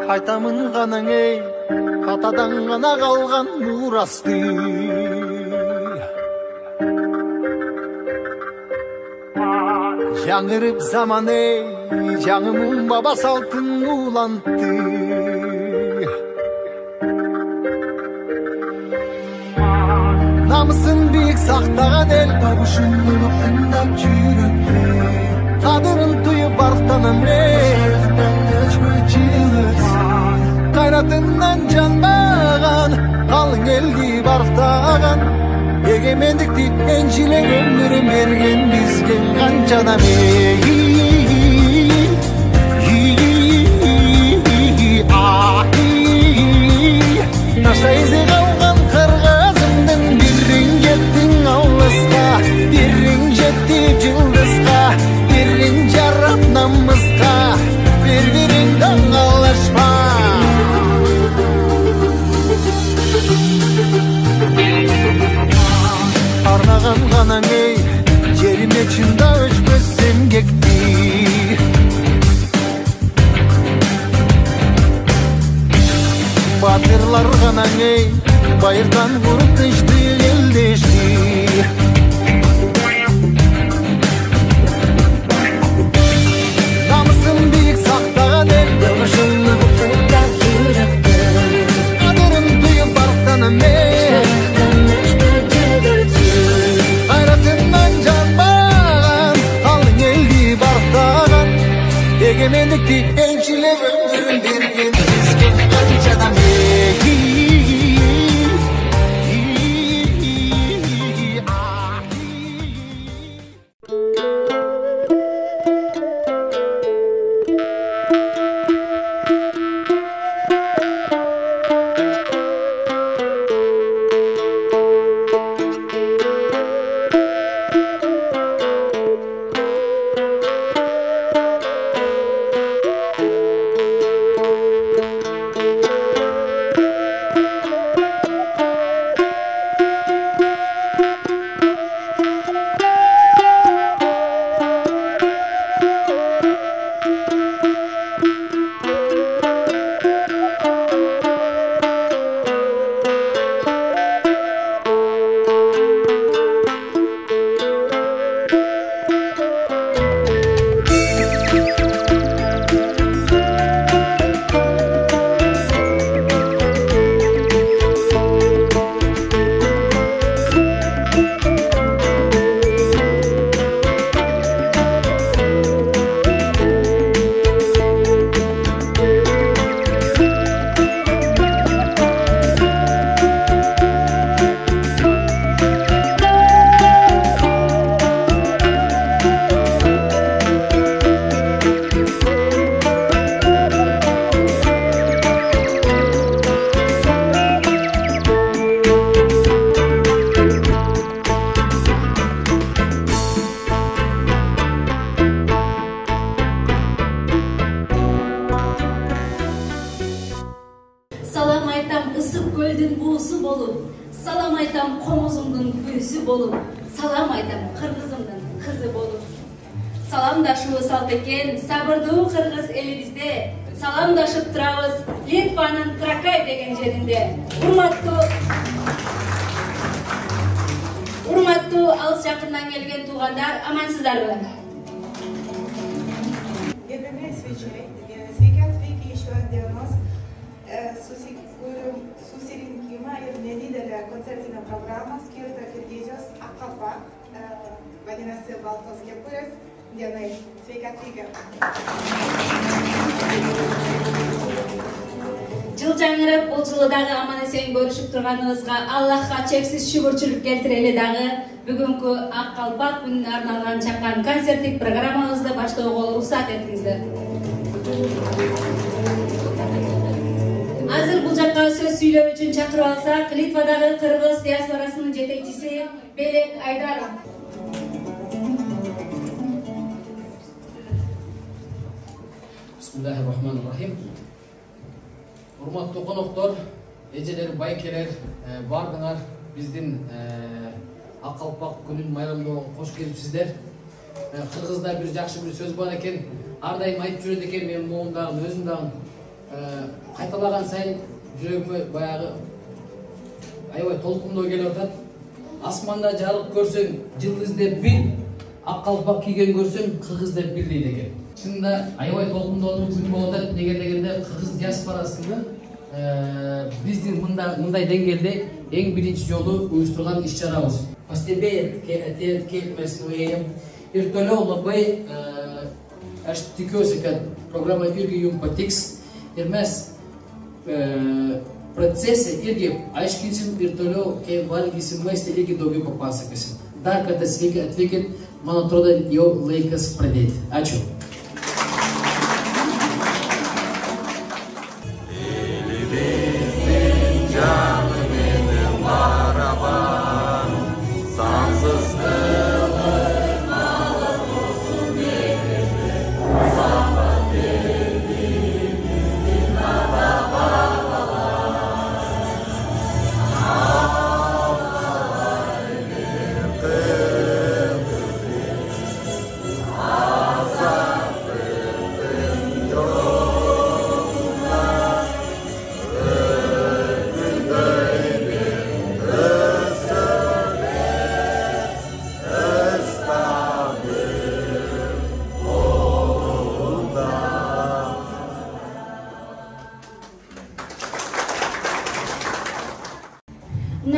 Айтамын ғанаң ей, атадан ғана қалған мұрасты. Жаңырып заман ей, жаңымын баба салтын улантты. Намысын биік сақтаған ел, табышын ұлып тыңдап жүректе. Қадырын тұйып арықтанам қайратынан жанбаған, қалың елді барықтаған. Егемендікті еншілеп өмірін берген бізген қаншадам Нашта ізі қалған қырғызымдың бірін жеттің алысқа, бірін жетті жылдызға, бірін жарап намысқа, бір-бірін даңғалашпа. Арнаған ғанаң ей, жеріме чында өшпес емгекті. Батырлар ғанаң ей, байырдан құрып тышты елдешті. Намысын биік сақтаған ел, дұғышылы бұқтықтан жүректі. Қадырын тұйып барықтанам ей, егемендікті еншілеп өмірін берген бізген қаншадам Саламдашуу салт экен, сабырдуу кыргыз элибизде саламдашып турабыз Литванын Тракай деген жеринде. Урматтуу алыс жакындан келген туугандар, амансыздарбы? Sveiki atvykę į šios dienos susirinkimą ir nedidelę koncertinę programą skirtą Kirgizijos AKP, vadinasi Baltos kepurės dienai. Sveiki atvykę. Жыл жаңырып, бул жылы дагы аман-эсен көрүшүп турганыбызга Аллахка чексиз шүгүрчүлүк келтирели дагы бүгүнкү Ак Калпак күнүнө арналган чакан концерттик программабызды баштоого уруксат этиңиздер. Азыр бул жакка сөз сүйлөө үчүн чакырып алсак, Литвадагы кыргыз диаспорасынын жетекчиси Белек Айдаров. Bismillahirrahmanirrahim. Урматтуу коноктор, эжелер, байкелер, бардыңар биздин Ак Калпак күнүн майрамдоого кош келипсиздер. Кыргызда бир жакшы бир сөз бар экен, ар дайым айтып жүрөт экен, мен могун дагы өзүм дагы кайталаган сайын жүрөгүмө баягы аябай толкундоо келип атат. Асманда жарык көрсөң, жылдыз деп бил, Ак Калпак кийген көрсөң, кыргыз деп бил дейт экен. Шынында аябай толкундоо күн болуп атат. Неге дегенде кыргыз диаспорасында биздин мындай деңгээлде эң биринчи жолу уюштурган иш-чарабыз. Пастебеет келмесин уйем. Иртөлө лабай аш тикөсекат программа ирги юмпатикс. Ирмес процессе ирги ашкинсин иртөлө ке валгисин месте ирги доги попасакасин. Дарка да свега отвекет монотродан йо лейкас продейт. Ачу.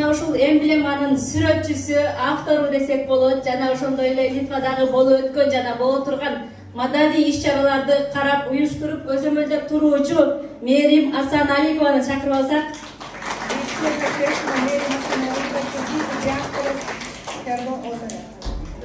Ушул эмблеманын сүрөтчүсү, автору десек болот, жана ошондой эле Литвадагы болуп өткөн жана боло турган маданий иш-чараларды карап, уюштуруп, көзөмөлдөп туруучу Мээрим Асаналикованы чакырып алсак.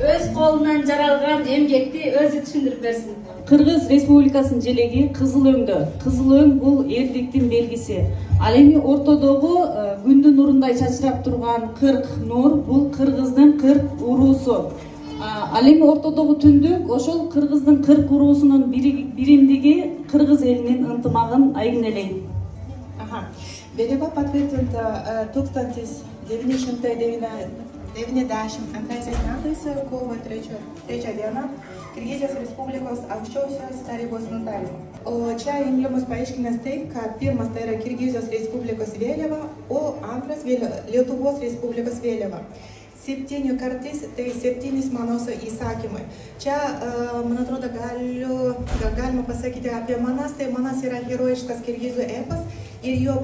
Өз колунан жаралган эмгекти өзү түшүндүрүп берсин. Кыргыз Республикасынын желеги кызыл өңдө. Кызыл өң бул эрликтин белгиси. Ал эми ортодогу күндүн нурундай чачырап турган 40 нур бул кыргыздын 40 уруусу. Ал эми ортодогу түндүк ошол кыргыздын 40 уруусунун биримдиги кыргыз элинин ынтымагын айгинелейт. Белева подтвърдната тукстантис 1990 антайсайнатися кова треча дена Киргизijas Respublikos aukščiausios tarybos nutarimo. O čia emblemus paaiškinęs taip, kad pirmas tai yra Kirgizijos Respublikos vėliava, o antras Lietuvos Respublikos vėliava. 7 kartais tai 7 Manoso įsakymai. Čia, man atrodo, galima pasakyti apie Manas, tai Manas yra herojiškas Kirgizijų epas ir jo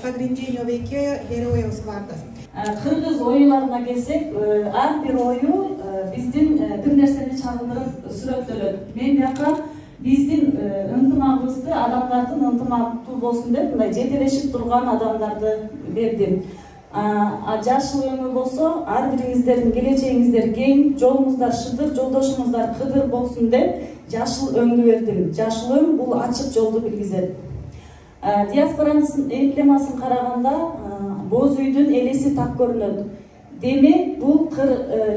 pagrindinio veikėjo herojaus vardas. Кыргыз оюларына келсек, ар бир ою биздин бир нерсени чагындырып сүрөттөлөт. Мен бияка биздин ынтымагыбызды, адамдардын ынтымактуу болсун деп, мындай жетелешип турган адамдарды бердим. Жашыл өңү болсо, ар бириңиздердин келечегиңиздер кең, жолуңуздар шыдыр, жолдошуңуздар кыдыр болсун деп, жашыл өңдү бердим. Жашыл өң бул ачык жолду билгизет. Диаспоранын эмблемасын караганда боз үйдүн элеси так көрүнөт. Демек, бул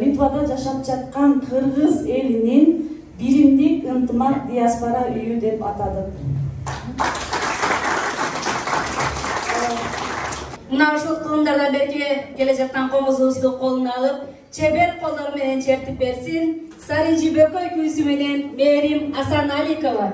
Литвада жашап жаткан кыргыз элинин биримдик ынтымак диаспора үйү деп атадык. Мына ушул кылымдардан берки келе жаткан комузубузду колуна алып, чебер колдору менен чертип берсин Саринжи Бөкөй күүсү менен Мээрим Асаналикова.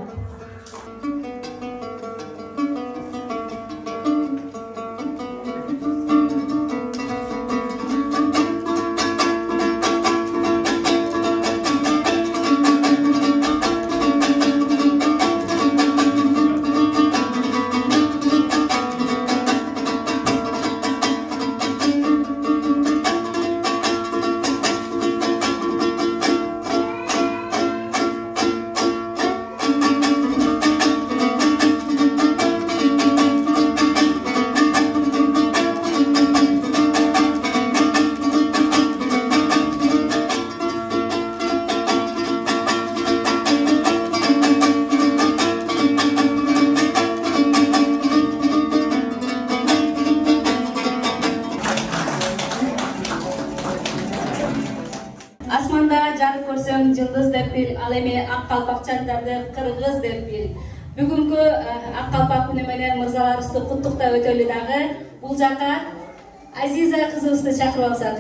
Асманда жарык көрсөң жылдыз деп бил, ал эми ак калпакчандарды кыргыз деп бил. Бүгүнкү ак калпак күнү менен мырзаларыбызды куттуктап өтөлү дагы. Бул жака Азиза кызыбызды чакырып алсак.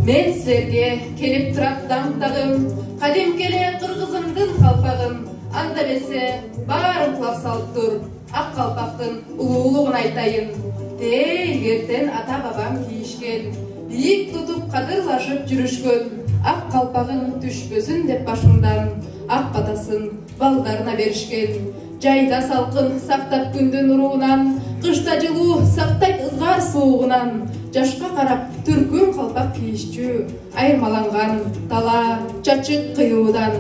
Мен силерге келип турат даңктагым, кадимки эле кыргызымдын калпагым. Анда эмесе баарын кулак салып тур, ак калпактын улуулугун айтайын. Илгертен ата бабам кийишкен, бийик тутуп кадырлашып жүрүшкөн. Ак калпагың түшпөсүн деп башымдан, ак батасын балдарына беришкен. Жайда салкын сактап күндүн нурунан, кышта жылуу сактайт ызгар суугунан. Жашка карап түркүн калпак кийишчү, айырмаланган тала чачык кыюудан.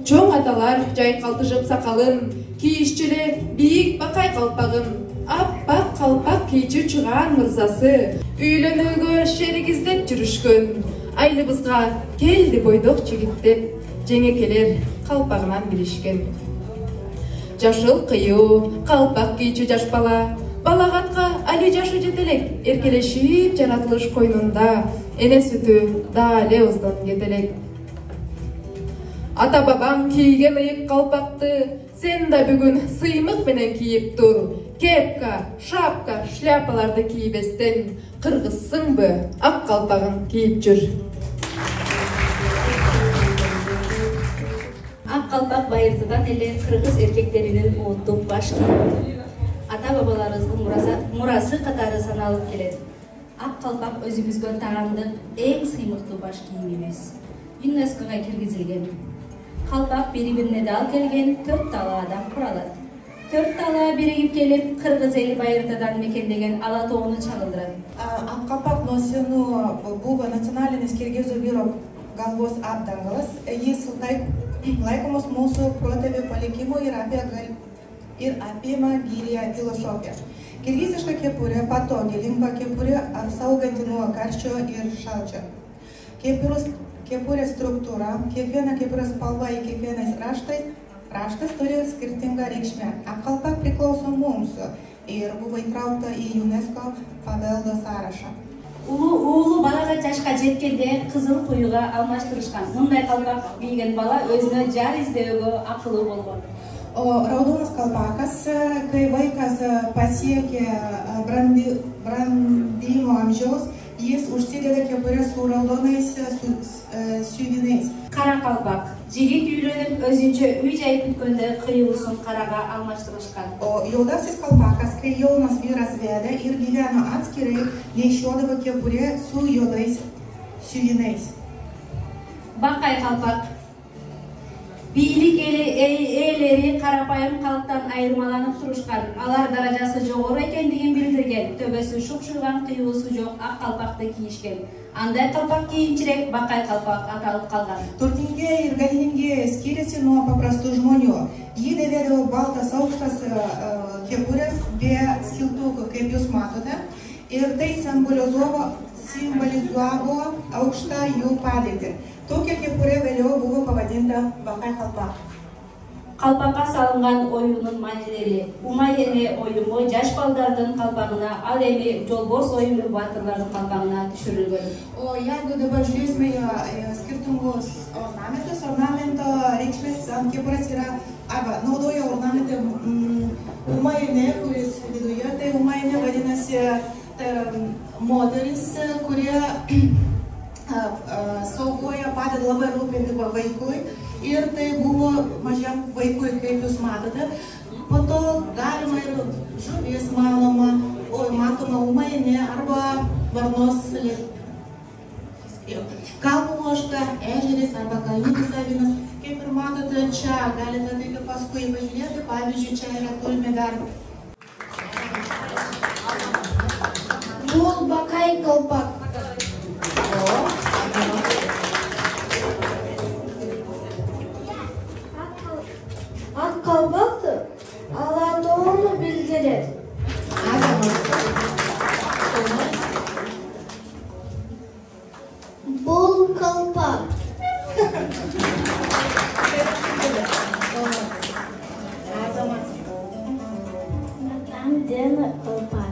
Чоң аталар жайкалтышып сакалын, кийишчү эле бийик бакай калпагын. Аппак калпак кийчү чыгаан мырзасы, үйлөнүүгө шерик издеп жүрүшкөн. Айлыбызга келди бойдок жигит деп, жеңекелер калпагынан билишкен. Жашыл кыюу калпак кийчү жаш бала, балагатка али жашы жетелек, эркелешип жаратылыш койнунда, эне сүтү даале уздон кетелек. Ата бабаң кийген ыйык калпакты сен да бүгүн сыймык менен кийип тур. Кепка, шапка, шляпаларды кийбестен кыргызсыңбы, ак калпагын кийип жүр. Ак калпак байыртыдан эле кыргыз эркектеринин улуттук баш кийими. Ата бабаларыбыздын мурасы катары саналып келет. Ак калпак өзүбүзгө таандык эң сыймыктуу баш кийимибиз. ЮНЕСКОга киргизилген. Калпак бири-бирине дал келген 4 талаадан куралат. 4 талаа биригип келип, кыргыз эли байыртадан мекендеген ала тоону чагылдырат. Ак калпак носину бува националинес киргизу бирок галвоз абдангалас, есть лайкомос мусу протеви поликиму ир апима гирия философия. Киргизишка кепуре патоги, лимба кепуре арсаугантинуа карчо ир шалча. Кепуре структура, кепена кепуре спалва и кепена рашта история скиртинга рекшме. Ак калпак приклаусон мумсу, ир бува итраута и ЮНЕСКО павелдо сараша. Уулу балага жашка жеткенде кызыл куюга алмаштырышкан. Мындай калпак кийген бала өзүнө жар издөөгө акылуу болгон. Raudonus kalpakas, kai vaikas pasiekė brandimo amžiaus, jis užsideda kepurę su raudonais siuvinais. Kara kalpak. Жигит үйлөнүп өзүнчө үй жай күткөндө кыюусун карага алмаштырышкан. Juodasis kalpakas, kai jaunas vyras vedė ir gyveno atskirai, nešiodavo kepurę su juodais siuvinais. Бакай kalpak. Бийлик ээлери карапайым калктан айырмаланып турушкан. Алар даражасы жогору экендигин билдирген. Төбөсү шукшурган, кыюусу жок ак калпакты кийишкен. Андай калпак кийинчирээк бакай калпак аталып калган. Turtingieji ir galingieji skiriasi nuo paprastų žmonių. Jie dėvėdavo baltas aukštas kepurės be skiltukų, kaip jūs matote, ir tai simbolizavo aukštą jų padėtį. Tokia kepurė vėliau buvo pavadinta Bakai kalpak. Kalpakka salıngan oyunun manileri, Umayene oyunu жаш балдардын kalpağına, al эми жолборс oyunu батырлардын kalpağına düşürülgөн. Jeigu dabar žiūrėsime į skirtingus ornamentus, ornamento reikšmės ant kepurės yra arba naudoja ornamentą Umayene, kuris viduje, tai Umayene vadinasi moteris, kurie saugoja, padeda labai rūpinti vaikui ir tai buvo mažiam vaikui, kaip jūs matote. Po to galima ir žuvis matoma Umayene arba varnos kalnų ožka, ežeris arba kalninis avinas. Kaip ir matote, čia galite tai paskui pažiūrėti, pavyzdžiui, čia yra turime dar. Бұл Бакай kalpak. Ак kalpaktı, aladığını bildirir. Бұл kalpak. Там дені kalpak.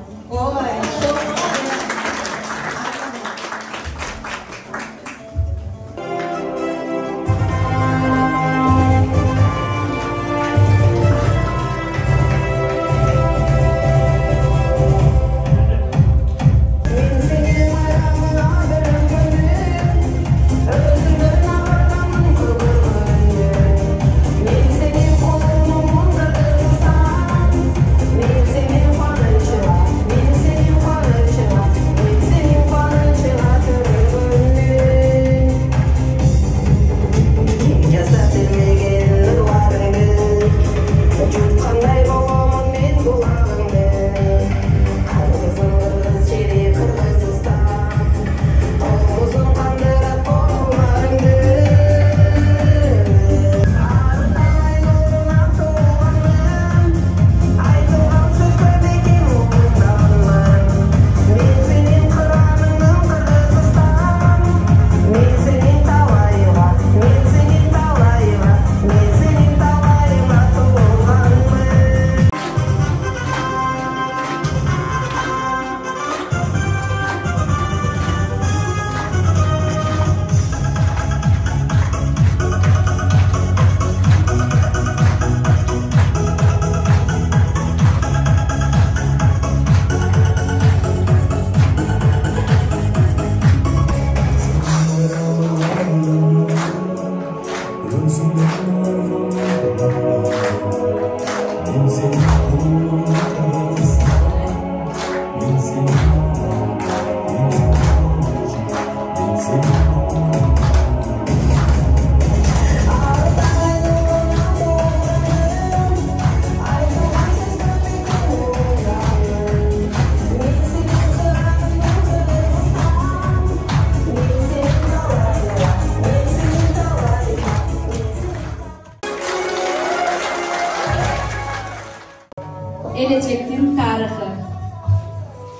Elecek'in tarixi.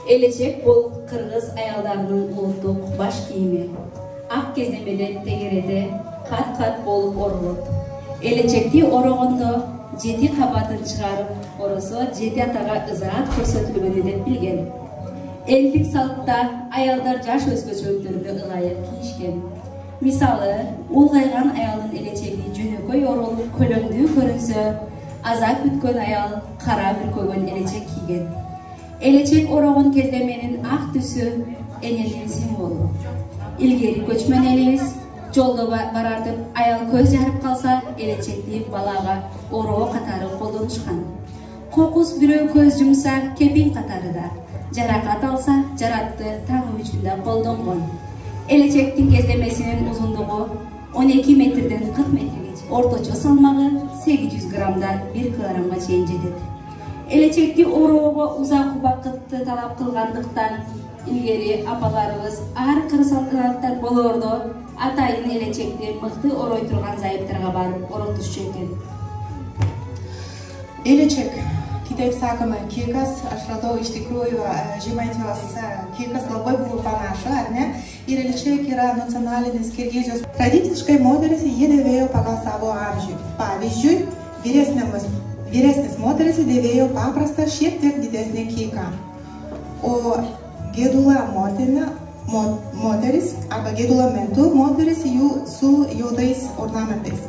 Elecek bol Kırgız ayallarının uluttuk baş kiyimi. Ak kezdemede tegerede kat bolup orulur. Elecekti oroğunda 7 kabatın çıkarıp orosu 7 atağa ızaat көрсөтүлгөнү деп билген. Ellik saltta ayallar jaş özgöçөлүктөрүндө ылайык кийишкен. Misалы, улгайган аялдын элечеги жөнөкөй оролуп көлөңдүү көрүнсө, azap kütkön ayal kara bürkөгөн elecek kiygen. Elecek oroğun kezdemenin ak түсü enelin simvolu. İlgeri köçmen elimiz, jolda barartıp ayal köz jarıp kalsa elecekli balaga oroğu katarı koldanışkan. Kokus bürö köz jumsa kepin katarı da. Jarakat alsa jarattı tağı üçünde koldangon. Elecektin kezdemesinin uzunluğu 12 metreden 40 metrege. Ortaça salmağı 800 gramdan 1 kilogramga çeyin жетет. Elecekti oroğu uzak ubakıtты talap kılgandыкtan ilgeri apalarыбыз ar kır saltanаттар bolordu. Atayın elecekti mıhtı oroy turgan zayıptırga barıp orotuşçu eken. Elecek Китай сакама киркас ашрадо иштикруева жимайтивас киркас лобой был панаша, арне иреличе кира национальность Киргизиос. Родительской модерesi едевеjo pagal savo amžių. Pavyzdžiui, vyresnis moteris dėvėjo paprastą šiek tiek didesnį kyką, o gėdula moteris arba gėdula metu moteris jų su juodais ornamentais.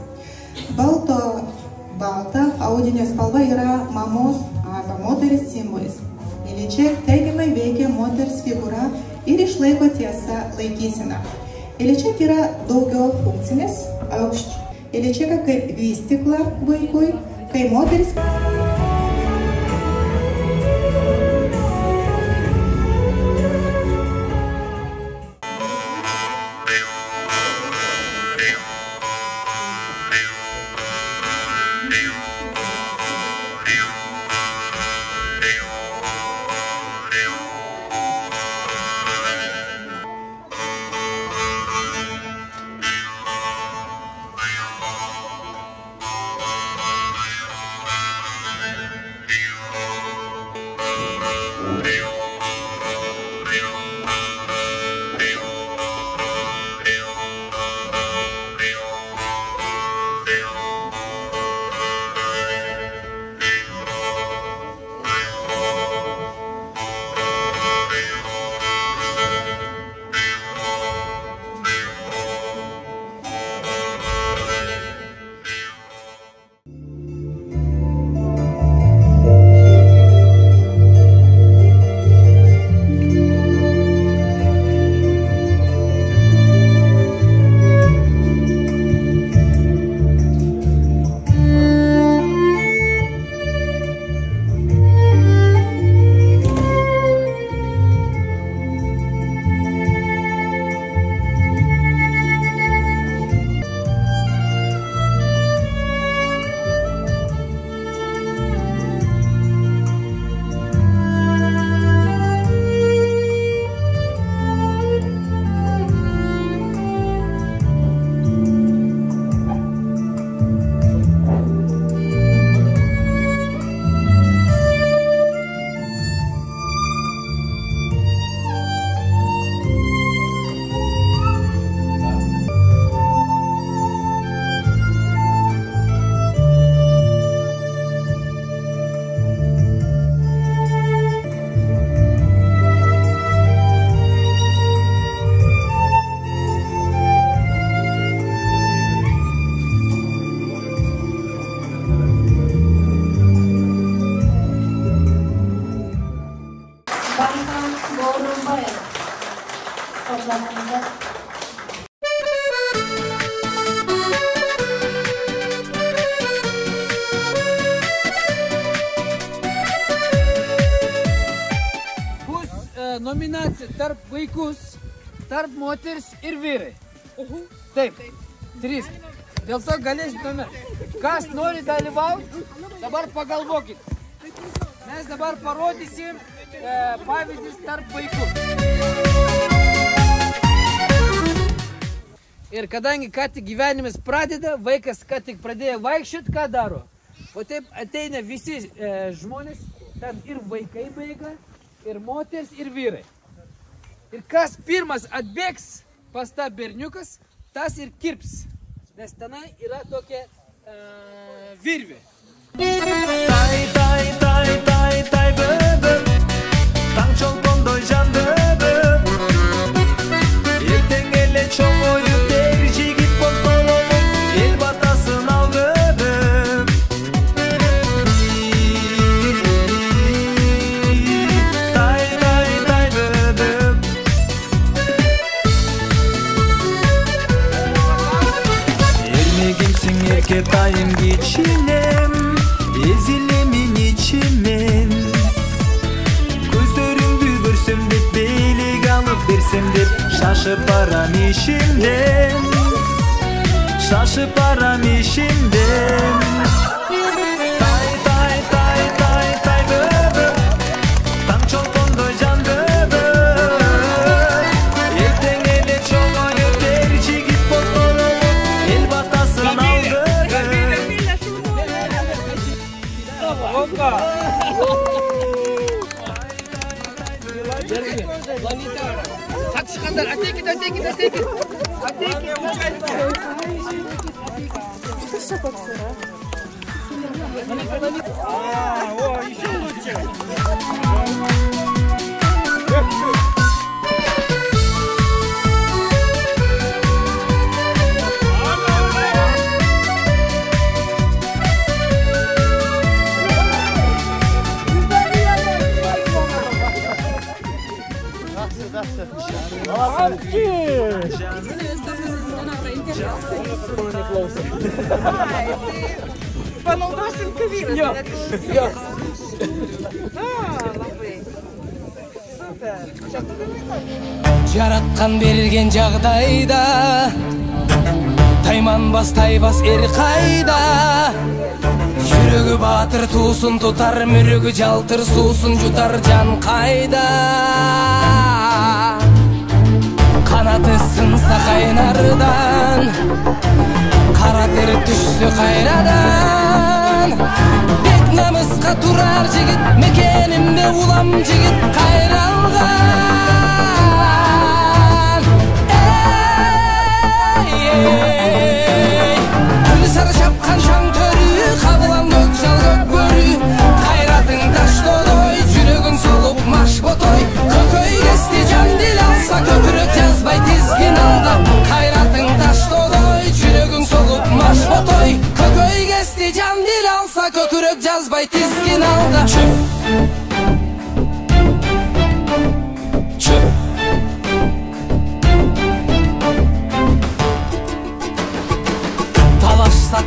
Balta audinio spalva yra mamos arba moteris simbolis. Elecek teigiamai veikia moters figūra ir išlaiko tiesą laikyseną. Elecek yra daugiau funkcinis, Eleceka kaip vystykla vaikui, kai moteris nominacija tarp vaikus, tarp moteris ir vyrai. Taip, 3. Dėl to galėsit numerti. Kas nori dalyvauti, dabar pagalvokit. Mes dabar parodysim pavyzdys tarp vaikų. Ir kadangi ką tik gyvenimas pradeda, vaikas ką tik pradėjo vaikščioti, ką daro? O taip ateina visi žmonės, ten ir vaikai bėga, ir moteris, ir vyrai. Ir kas pirmas atbėgs pas tą berniukas, tas ir kirps. Nes tenai yra tokia virvė. Tai, tai, tai, tai, tai, böbüm Tan çolpondoy can böbüm Erten ele çok oyu tercih git boltololuk El batasın al böbüm Tai, tai, tai, böbüm Ermegimsin erke dayım geçinem Ezilemin içimin Gözlerimde görsem de belik alıp versem de Şaşıp aram işimden Şaşıp aram işimden Tai tai tai tai tai böbüm Tam çolpondoy can böbüm Erten ele çok oyu tercih git boltololuk El batasın al böbüm Қатысқандар, атекет. О, еще лучше. Panaudosim kavinę. Jo. Жараткан берген жагдайда тайманбас тайбас эр кайда жүрөгү баатыр туусун тутар мүрөгү жалтыр суусун жутар жан кайда канаты сынса кайнардан кара тер түшсө кайрадан бек намыска турар жигит мекенимде улам жигит кайралган Күлі сары шапқан шаң төрі Қабылан көкжал көкбөрі Қайратың таш додой Жүрегің солып маш ботой Көкөй кесте жан дел алса Көкірек жазбай тезген алда Қайратың таш додой Жүрегің солып маш ботой Көкөй кесте жан дел алса Көкірек жазбай тезген алда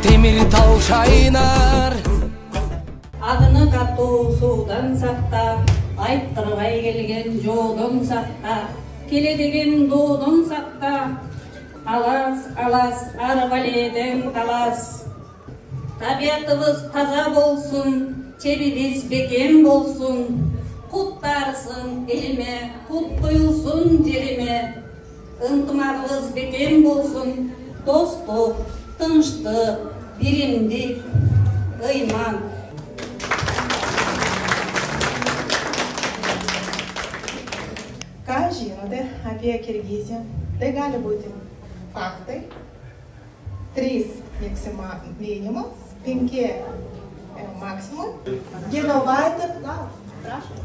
Темир тал шайнар Адыны катуу суудан сактап, айттырбай келген жоодон сактап, келе деген доодон сактап, алас алас ар баледен талас. Табиятыбыз таза болсун, чебибиз бекем болсун, кут таарысын элиме, кут куюлсун жериме. Ынтымагыбыз бекем болсун, достук, тынчтык, биримдик, ыйман. Ką žinote apie Kirgiziją? Tai gali būti faktai, 3 minimum, 5 maksimum. Genovaitė, prašom.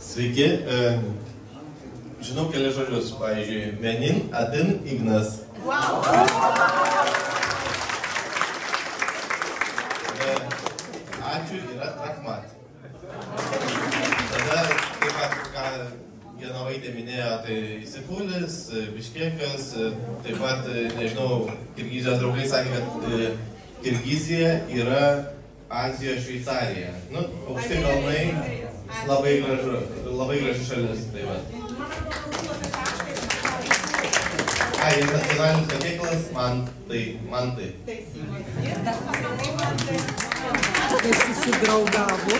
Sveiki, žinau kelias žodžius, pavyzdžiui, Menin, Adin, Ignas. Wow. Ačiū yra Rachmat. Tada taip pat, ką Genovaitė minėjo, tai Isifulis, Biškekas, taip pat, nežinau, Kirgizijos draugai sakė, kad Kirgizija yra Azijos Šveicarija. Nu, aukšti kalnai, labai graži šalis. Tai va. Ir nacionalinis patiekalas man tai. Tai susidraugavo.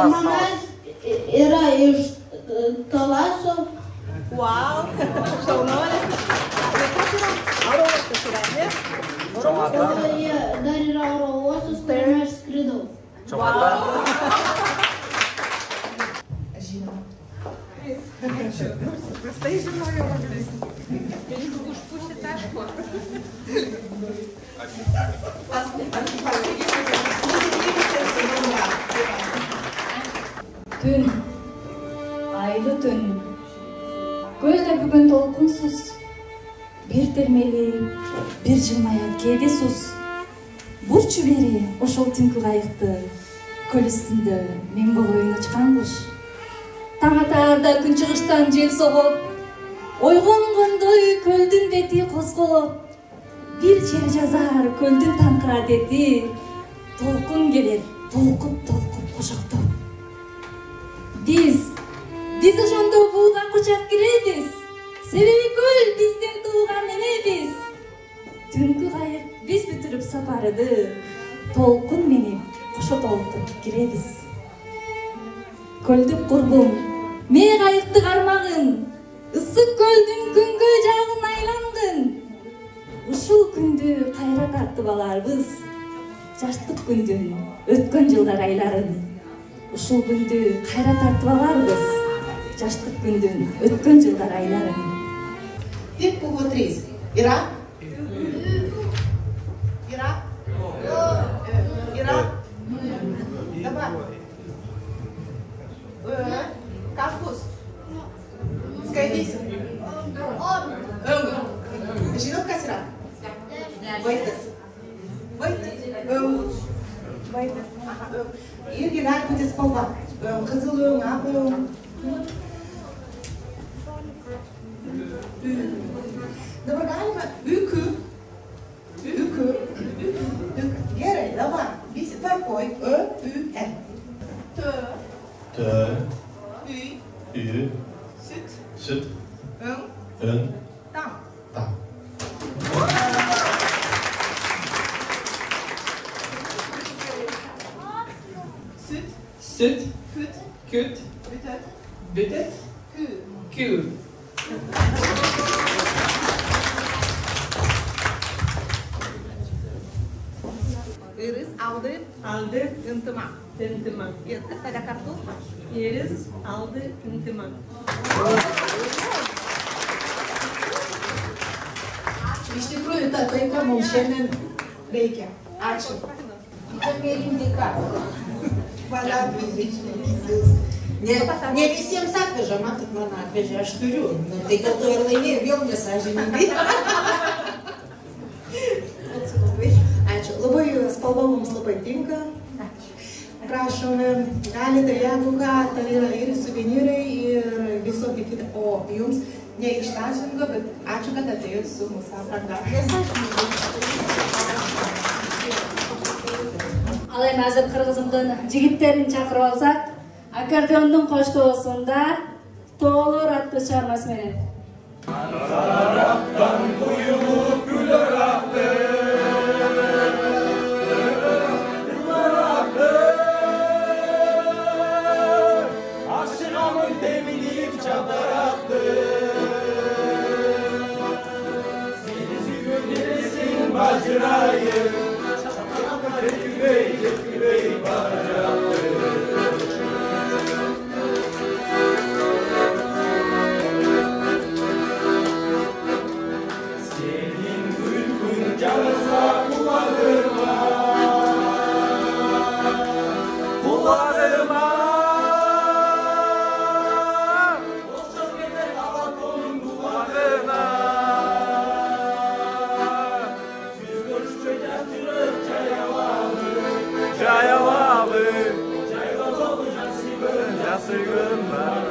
Mama yra iš Talaso. Uau! Šaunuolė. Oro uostas yra, ne? Dar yra oro uostas, kuriame aš skridau. Žinoma. Prastai žinojo. Užpūsti taško. Tün, айлы түн. Көлде бүгін толқынсыз. Bir термели, bir жылмая кеде сус. Бурчу бери ошол түнкү кайыкты. Көл үстүндө мен болуп ойночкан куш. Таң атаарда күн чыгыштан жел согуп, ойгонгондой көлдүн бети козголоп. Bir жер жазар көлдүн таңкырат эти. Толкун келер, толкуп кошоктоп. Биз ошондо бууга кучак киребиз. Себеби көл биздин туулган энебиз. Түнкү кайык биз бүтүрүп сапарды. Толкун менен кошо толкуп киребиз. Көлдүк курбум, мен кайыкты кармагын. Ысык көлдүн күнгө жагын айлангын. Ушул күндү кайра тартып аларбыз. Жаштык күндүн өткөн жылдар айларын. Ушул күндү кайра тартып аларбыз. Жаштык күндүн өткөн жылдар айларын. Тип буква 3. Ира? Ира? Ира? Давай. Каспус. Скайдись. Жинок касира. Вайтес. Вайтес. Ирген әркінде спалба. Қызыл өң, ақ өң. Добре, галima ükü. Geri, давай. Biz такой. Ü-ü-en. Tö. Ü. Süt. Ön. Tam. Süt. Küt. Bütet. Kü. Iris aldı ıntıma. Ada kartu? Iris aldı ıntıma. Iš tikrųjų, ta taika mums šiandien reikia. Ačiū. Įtamėlim dėka. Ne visiems atveža, matot, man atvežė, aš turiu. Tai dėl to ir laimėjau, vėl nesąžiningai. Ačiū. Labai spalva mums labai tinka. Prašome, galite, jeigu ką, tai yra ir suvenyrai, ir visokie kiti. O jums ne iš sąžiningo, bet ačiū, kad atėjot su mūsų apranga. Ал эми азыр кыргызымдын жигиттерин чакырып алсак, аккордеондун коштоосунда тоолор аттуу чыгармасы менен. Sararaptan kuyulup güler aktı. Aşkımın deminip çadar attı. Seni sürdüresin bacırayı. Tekübey baracaktı. Senin gülgün canıza kulağıma. Olsun gider alakonun kulağına. Biz görüşmeye yatırıp Cayavalı Cayavalı Yasıgınlar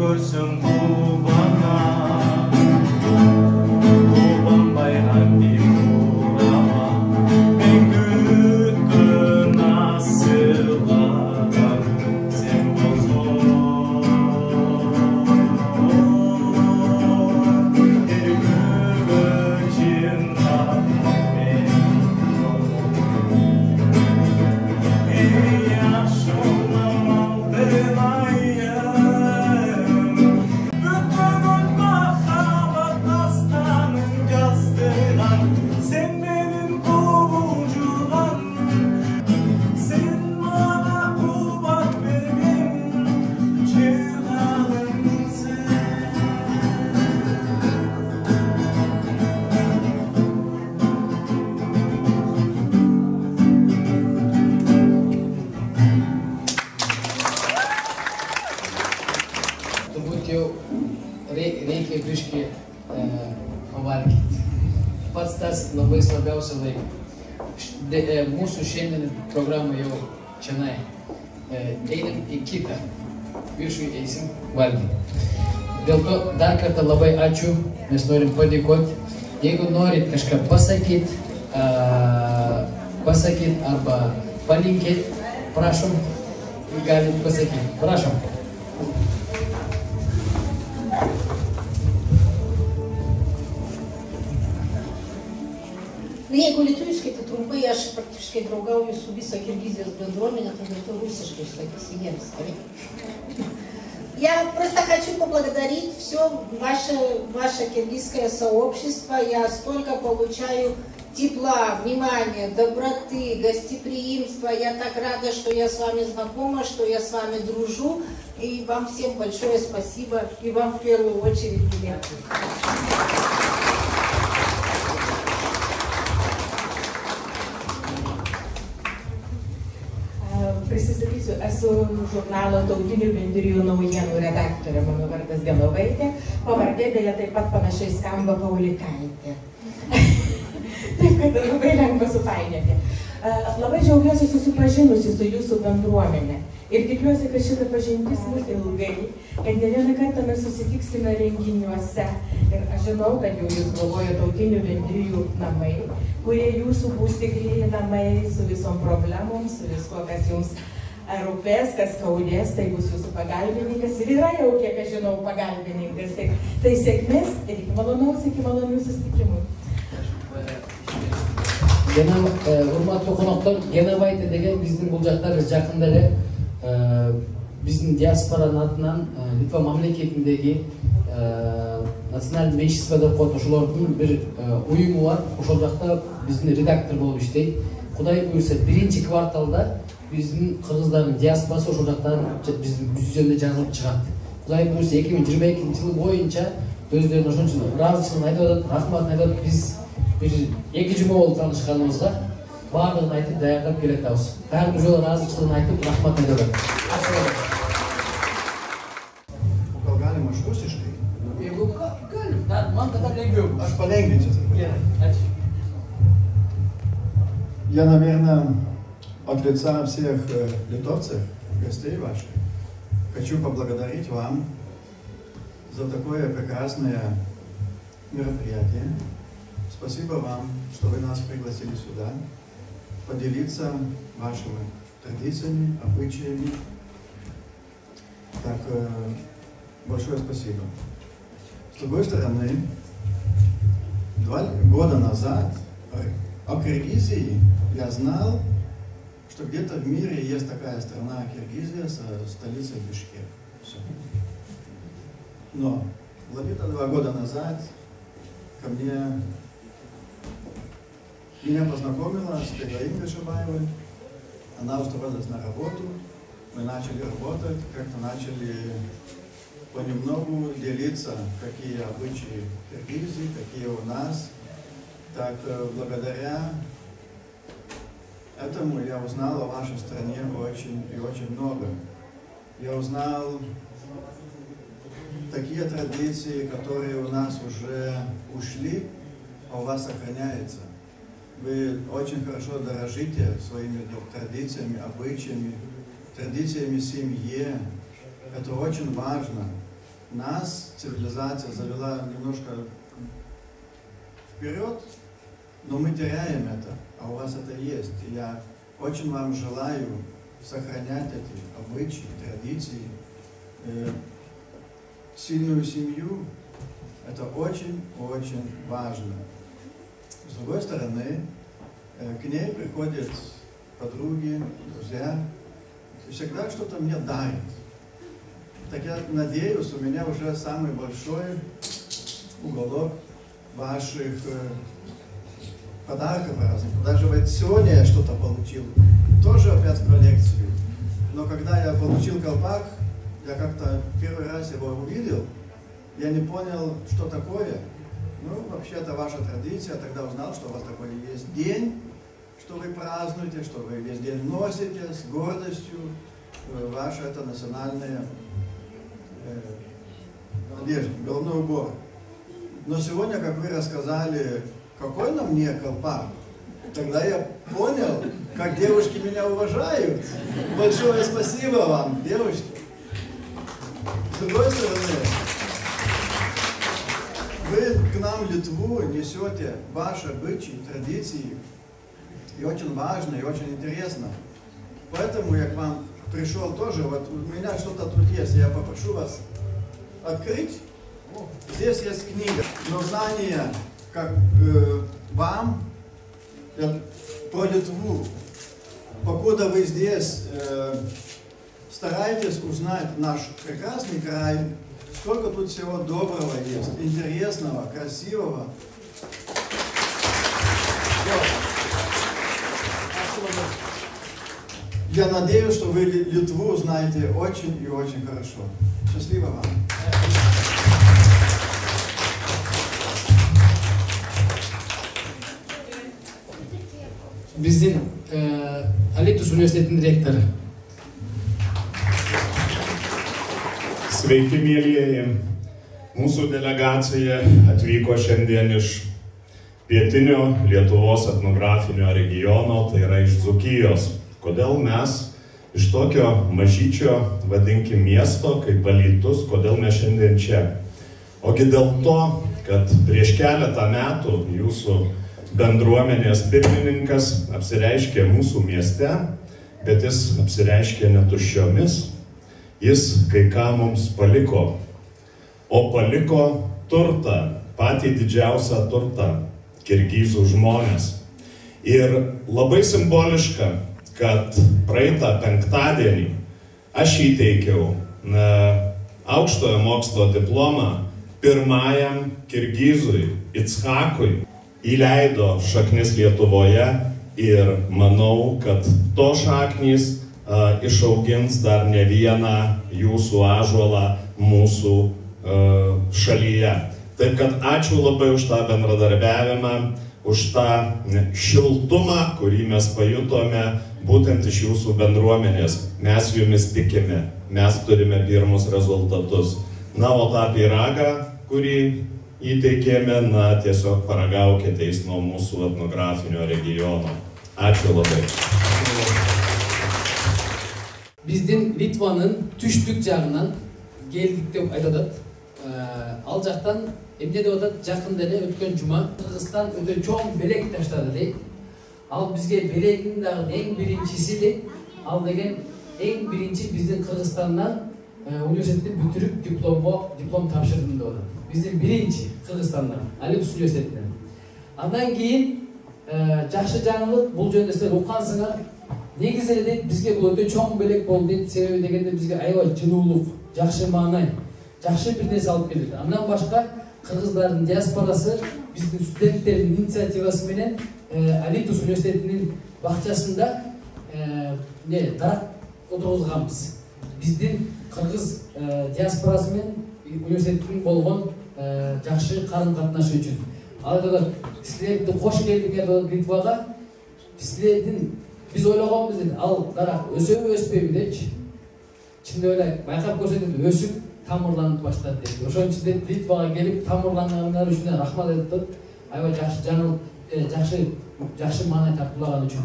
görsün bu bana Bu bayram bir kurama Ben güttüm nasıl adam Sen bozor Her gün sen benim kuvulcuğum Sen bana kuvvet benim cihanımsın Turbūt jau reikia biškį pavalgyti. Pats tas labai svarbiausia laiko. Mūsų šiandien programą jau čianai. Einam į kitą. Viršui eisim valgyti. Dėl to dar kartą labai ačiū. Mes norim padėkoti. Jeigu norit kažką pasakyti arba palinkėti, prašom, galit pasakyti. Prašom. Jeigu lietuviškai, tai trumpai aš praktiškai draugauju su visą Киргизijos бендруомене, то русский sakysi jiems. Я просто хочу поблагодарить все ваше киргизское сообщество. Я столько получаю тепла, внимания, доброты, гостеприимства. Я так рада, что я с вами знакома, что я с вами дружу. И вам всем большое спасибо. И вам в первую очередь, Елена. Prisistatysiu, esu žurnalo Tautinių bendrijų naujienų redaktorė, mano vardas Genovaitė, pavardė beje taip pat panašiai skamba Paulikaitė. Taip, kad labai lengva supainioti. Labai džiaugiuosi susipažinusi su jūsų bendruomenė ir tikiuosi, kad šita pažintis bus ilgai, kad ne vieną kartą mes susitiksime renginiuose ir aš žinau, kad jau jūs galvoja Tautinių bendrijų namai, kurie jūsų bus tikrieji namai su visom problemom, su visko, kas jums rūpės, kas skaudės, tai bus jūsų pagalbininkas ir yra jau, kiek aš žinau, pagalbininkas. Tai sėkmės ir iki malonių susitikimų. Урматтуу коноктор, Genovaitė деген биздин бул жактагы жакында эле биздин диаспоранын атынан Литва мамлекетиндеги национальный меньшинство деп коет, ошолордун бир уюму бар. Ошол жакта биздин редактор болуп иштейт. Кудай буйрса, биринчи кварталда биздин кыргыздардын диаспорасы ошол жактан биздин жүзүндө жазылып чыгат. Кудай буйрса, 2022 жыл боюнча өздөрүнүн ошончо ыраазычылыгын айтып атат, рахматын айтып атат. Биз бир 2 жума болуп таанышканыбызга баардыгын айтып даярдап келатабыз. Ар бир жолу ыраазычылыгын айтып, рахмат айтып атат. Я, наверное, от лица всех литовцев, гостей ваших, хочу поблагодарить вам за такое прекрасное мероприятие. Спасибо вам, что вы нас пригласили сюда, поделиться вашими традициями, обычаями. Так, большое спасибо. С другой стороны, 2 года назад о Киргизии я знал, что где-то в мире есть такая страна Киргизия со столицей Бишкек. Все. Но где-то 2 года назад ко меня познакомила с Пегаим Гашибаевой. Она устроилась на работу. Мы начали работать, как-то начали понемногу делиться, какие обычаи Киргизии, какие у нас. Так, благодаря этому я узнал о вашей стране очень и очень много. Я узнал такие традиции, которые у нас уже ушли, а у вас сохраняются. Вы очень хорошо дорожите своими традициями, обычаями, традициями семьи. Это очень важно. нас цивилизация завела немножко вперед, но мы теряем это, а у вас это есть. И я очень вам желаю сохранять эти обычаи, традиции, сильную семью. Это очень-очень важно. С другой стороны, к ней приходят подруги, друзья, и всегда что-то мне дарят. Так я надеюсь, у меня уже самый большой уголок ваших подарков разных. Даже вот сегодня я что-то получил, тоже опять про лекцию. Но когда я получил колпак, я как-то первый раз его увидел, я не понял, что такое. Ну, вообще это ваша традиция, я тогда узнал, что у вас такой есть день, что вы празднуете, что вы весь день носите с гордостью. Ваша это национальная одежда, головной убор. Но сегодня, как вы рассказали, какой на мне колпак, тогда я понял, как девушки меня уважают. Большое спасибо вам, девушки. С другой стороны, вы к нам в Литву несете ваши обычаи, традиции, и очень важно, и очень интересно. Поэтому я к вам пришел тоже, вот у меня что-то тут есть, я попрошу вас открыть. Здесь есть книга, но знания, как вам, про Литву, покуда вы здесь старайтесь узнать наш прекрасный край, сколько тут всего доброго есть, интересного, красивого. Я надеюсь, что вы Литву знаете очень и очень хорошо. Счастливо вам. Біздің Алитус университетінің ректоры. Sveiki, mielieji. Mūsų delegacija atvyko šiandien iš pietinio Lietuvos etnografinio regiono, tai yra iš Dzūkijos. Kodėl mes iš tokio mažyčio, vadinkim, miesto kaip Alytus, kodėl mes šiandien čia? Ogi dėl to, kad prieš keletą metų jūsų bendruomenės pirmininkas apsireiškė mūsų mieste, bet jis apsireiškė netuščiomis. Jis kai ką mums paliko, o paliko turtą, patį didžiausią turtą, kirgizų žmonės. Ir labai simboliška, kad praeitą penktadienį aš įteikiau aukštojo mokslo diplomą pirmajam kirgizui Icchakui. Įleido šaknis Lietuvoje ir manau, kad to šaknys išaugins dar ne vieną jūsų ąžuolą mūsų šalyje. Taip kad ačiū labai už tą bendradarbiavimą, už tą šiltumą, kurį mes pajutome būtent iš jūsų bendruomenės. Mes jumis tikime, mes turime pirmus rezultatus. Na, o tą pyragą, kurį įteikėme, na, tiesiog paragaukite jis nuo mūsų etnografinio regiono. Ačiū labai. Біздің Литваның түштік жағынан келдік деп айтадат. Ал жақтан емне деп атат, жақында эле өткен жұма Кыргызстан өтө чоң белек таштады дейт. Ал бізге белегінің дағы ең біріншісі де, ал деген ең бірінші біздің Кыргызстаннан университетті бүтіріп диплом тапшырдым деп атат. Біздің бірінші Кыргызстаннан, Алитус университетінен. Андан кейін жақшы жаңылық, бұл жөнінде сіздер оққансыңар. Негізі дейт, бізге бұл өте чоң белек болды дейт, себебі дегенде бізге аябай жылуулық, жақшы маанай, жақшы бір нәрсе алып келді. Андан башқа Кыргыздардын диаспорасы біздің студенттердің инициативасы менен Алитус университетінің бақчасында дарак отырғызғанбыз. Біздің Кыргыз диаспорасы мен университеттің болған жақшы қарым-қатынашы үшін. Ал сіздерді қош келдік Литваға. Biz ойлағанбыз деді, ал дарақ өсөбү өспөйбү дечи. Чынды ойлайт, байкап көрсөтөт, өсүп тамырланып баштады dedi. Ошон үчүн Литвага келип тамырланганыңар үчүн рахмат айтып, аябай жакшы жаңылык, жакшы маанай тартуулаган үчүн.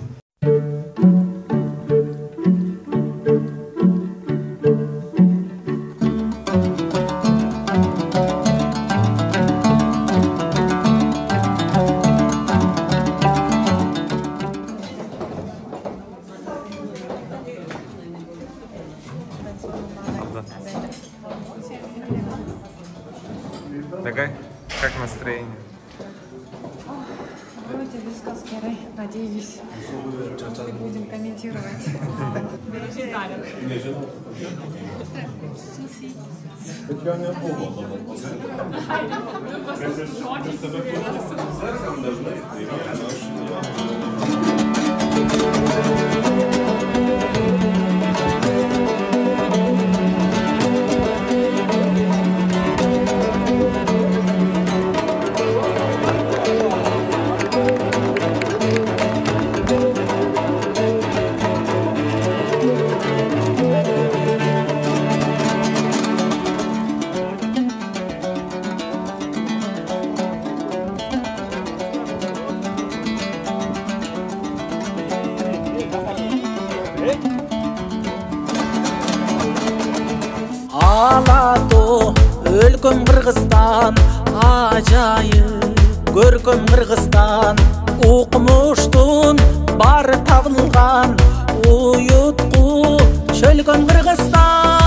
Такая? Как настроение? Вроде без Каскеры, надеюсь. Не будем комментировать. Алату өлкөм Кыргызстан, ажайып көркөм Кыргызстан, укмуштун бары табылган, уютку чөлкөм Кыргызстан.